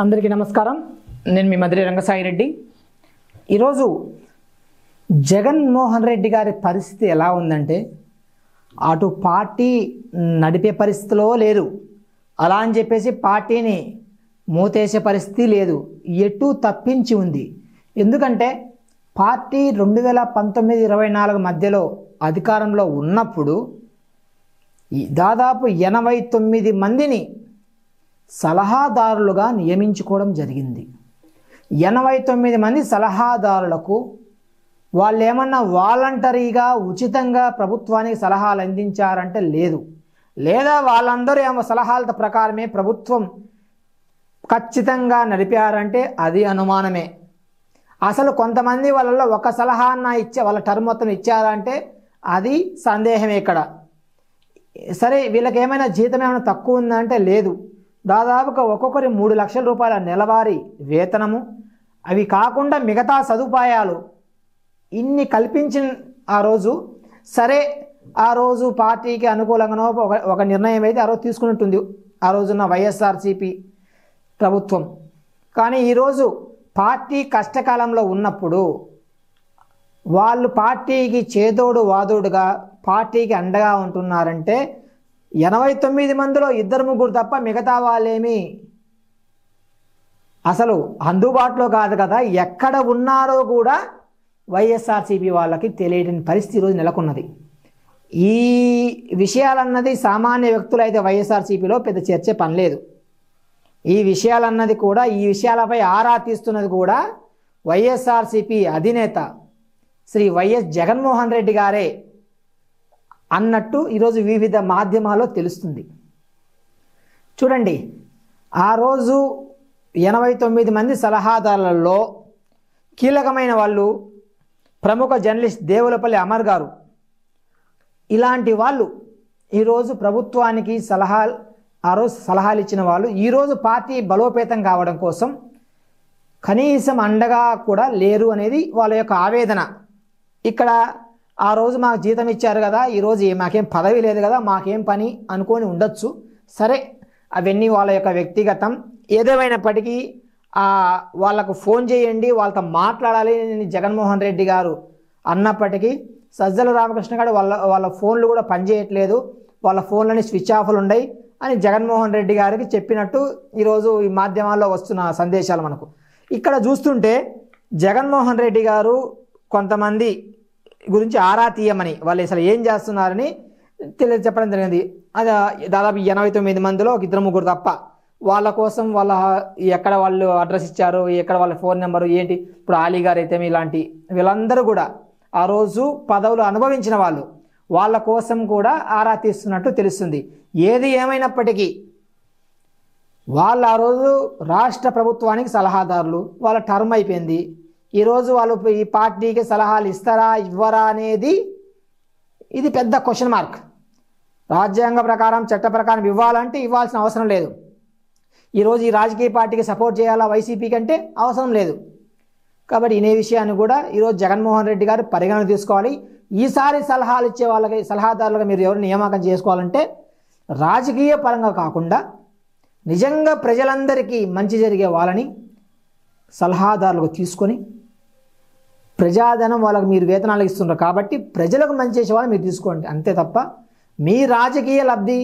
అందరికీ నమస్కారం. నేను మీ మధురి రంగసాయి రెడ్డి. ఈరోజు జగన్మోహన్ రెడ్డి గారి పరిస్థితి ఎలా ఉందంటే, అటు పార్టీ నడిపే పరిస్థితిలో లేరు, అలా అని చెప్పేసి పార్టీని మూతేసే పరిస్థితి లేదు, ఎటు తప్పించి ఉంది. ఎందుకంటే పార్టీ 2019-24 మధ్యలో అధికారంలో ఉన్నప్పుడు దాదాపు 89 మందిని సలహాదారులుగా నియమించుకోవడం జరిగింది. 89 మంది సలహాదారులకు వాళ్ళు ఏమన్నా వాలంటరీగా ఉచితంగా ప్రభుత్వానికి సలహాలు అందించారంటే లేదు, లేదా వాళ్ళందరూ ఏమో సలహాల ప్రకారమే ప్రభుత్వం ఖచ్చితంగా నడిపారంటే అది అనుమానమే. అసలు కొంతమంది వాళ్ళలో ఒక సలహాన్న వాళ్ళ టర్మ్ మొత్తం ఇచ్చారంటే అది సందేహమే. ఇక్కడ సరే, వీళ్ళకి ఏమైనా జీతం ఏమైనా తక్కువ ఉందంటే లేదు, దాదాపుగా ఒక్కొక్కరి 3 లక్షల రూపాయల నెలవారీ వేతనము, అవి కాకుండా మిగతా సదుపాయాలు ఇన్ని కల్పించిన ఆ రోజు సరే, ఆ రోజు పార్టీకి అనుకూలంగానో ఒక నిర్ణయం అయితే ఆ రోజు తీసుకున్నట్టుంది ఆ రోజున్న వైఎస్ఆర్సీపీ ప్రభుత్వం. కానీ ఈరోజు పార్టీ కష్టకాలంలో ఉన్నప్పుడు వాళ్ళు పార్టీకి చేదోడు వాదోడుగా పార్టీకి అండగా ఉంటున్నారంటే 89 మందిలో 2-3 తప్ప మిగతా వాళ్ళేమి అసలు అందుబాటులో కాదు కదా, ఎక్కడ ఉన్నారో కూడా వైఎస్ఆర్సీపీ వాళ్ళకి తెలియని పరిస్థితి ఈరోజు నెలకొన్నది. ఈ విషయాలన్నది సామాన్య వ్యక్తులు అయితే వైఎస్ఆర్సీపీలో పెద్ద చర్చ పనిలేదు. ఈ విషయాలన్నది కూడా, ఈ విషయాలపై ఆరా తీస్తున్నది కూడా వైఎస్ఆర్సీపీ అధినేత శ్రీ వైఎస్ జగన్మోహన్ రెడ్డి గారే అన్నట్టు ఈరోజు వివిధ మాధ్యమాల్లో తెలుస్తుంది. చూడండి, ఆ రోజు 89 మంది సలహాదారులలో కీలకమైన వాళ్ళు ప్రముఖ జర్నలిస్ట్ దేవులపల్లి అమర్ గారు, ఇలాంటి వాళ్ళు ఈరోజు ప్రభుత్వానికి ఆ రోజు సలహాలు ఇచ్చిన వాళ్ళు ఈరోజు పార్టీ బలోపేతం కావడం కోసం కనీసం అండగా కూడా లేరు అనేది వాళ్ళ యొక్క ఆవేదన. ఇక్కడ ఆ రోజు మాకు జీతం ఇచ్చారు కదా, ఈరోజు మాకేం పదవి లేదు కదా, మాకేం పని అనుకొని ఉండొచ్చు. సరే, అవన్నీ వాళ్ళ యొక్క వ్యక్తిగతం. ఏదేమైనప్పటికీ వాళ్ళకు ఫోన్ చేయండి, వాళ్ళతో మాట్లాడాలి జగన్మోహన్ రెడ్డి గారు అన్నప్పటికీ సజ్జల రామకృష్ణ గారు వాళ్ళ ఫోన్లు కూడా పనిచేయట్లేదు, వాళ్ళ ఫోన్లని స్విచ్ ఆఫ్లు ఉన్నాయి అని జగన్మోహన్ రెడ్డి గారికి చెప్పినట్టు ఈరోజు ఈ మాధ్యమాల్లో వస్తున్న సందేశాలు మనకు. ఇక్కడ చూస్తుంటే జగన్మోహన్ రెడ్డి గారు కొంతమంది గురించి ఆరా తీయమని, వాళ్ళు అసలు ఏం చేస్తున్నారని చెప్పడం జరిగింది. అది దాదాపు 89 మందిలో 2-3 తప్ప వాళ్ళ కోసం వాళ్ళ ఎక్కడ వాళ్ళు అడ్రస్ ఇచ్చారు, ఎక్కడ వాళ్ళ ఫోన్ నెంబరు ఏంటి, ఇప్పుడు ఆలీ గారు అయితే ఇలాంటి వీళ్ళందరూ కూడా ఆ రోజు పదవులు అనుభవించిన వాళ్ళు, వాళ్ళ కోసం కూడా ఆరా తీస్తున్నట్టు తెలుస్తుంది. ఏది ఏమైనప్పటికీ వాళ్ళు ఆ రోజు రాష్ట్ర ప్రభుత్వానికి సలహాదారులు, వాళ్ళ టర్మ్ అయిపోయింది. ఈరోజు వాళ్ళు ఈ పార్టీకి సలహాలు ఇస్తారా ఇవ్వరా అనేది ఇది పెద్ద క్వశ్చన్ మార్క్. రాజ్యాంగ ప్రకారం చట్ట ప్రకారం ఇవ్వాలంటే ఇవ్వాల్సిన అవసరం లేదు. ఈరోజు ఈ రాజకీయ పార్టీకి సపోర్ట్ చేయాలా వైసీపీ కంటే అవసరం లేదు. కాబట్టి ఇదే విషయాన్ని కూడా ఈరోజు జగన్మోహన్ రెడ్డి గారు పరిగణన తీసుకోవాలి. ఈసారి సలహాలు ఇచ్చే వాళ్ళకి సలహాదారులుగా మీరు ఎవరు నియామకం చేసుకోవాలంటే రాజకీయ పరంగా కాకుండా నిజంగా ప్రజలందరికీ మంచి జరిగే వాళ్ళని సలహాదారులకు తీసుకొని, ప్రజాధనం వాళ్ళకి మీరు వేతనాలు ఇస్తున్నారు కాబట్టి ప్రజలకు మంచి చేసే వాళ్ళు మీరు తీసుకోండి, అంతే తప్ప మీ రాజకీయ లబ్ధి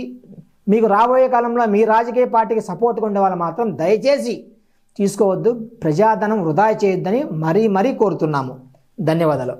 మీకు రాబోయే కాలంలో మీ రాజకీయ పార్టీకి సపోర్ట్గా ఉండే వాళ్ళు మాత్రం దయచేసి తీసుకోవద్దు. ప్రజాధనం వృధా చేయొద్దని మరీ కోరుతున్నాము. ధన్యవాదాలు.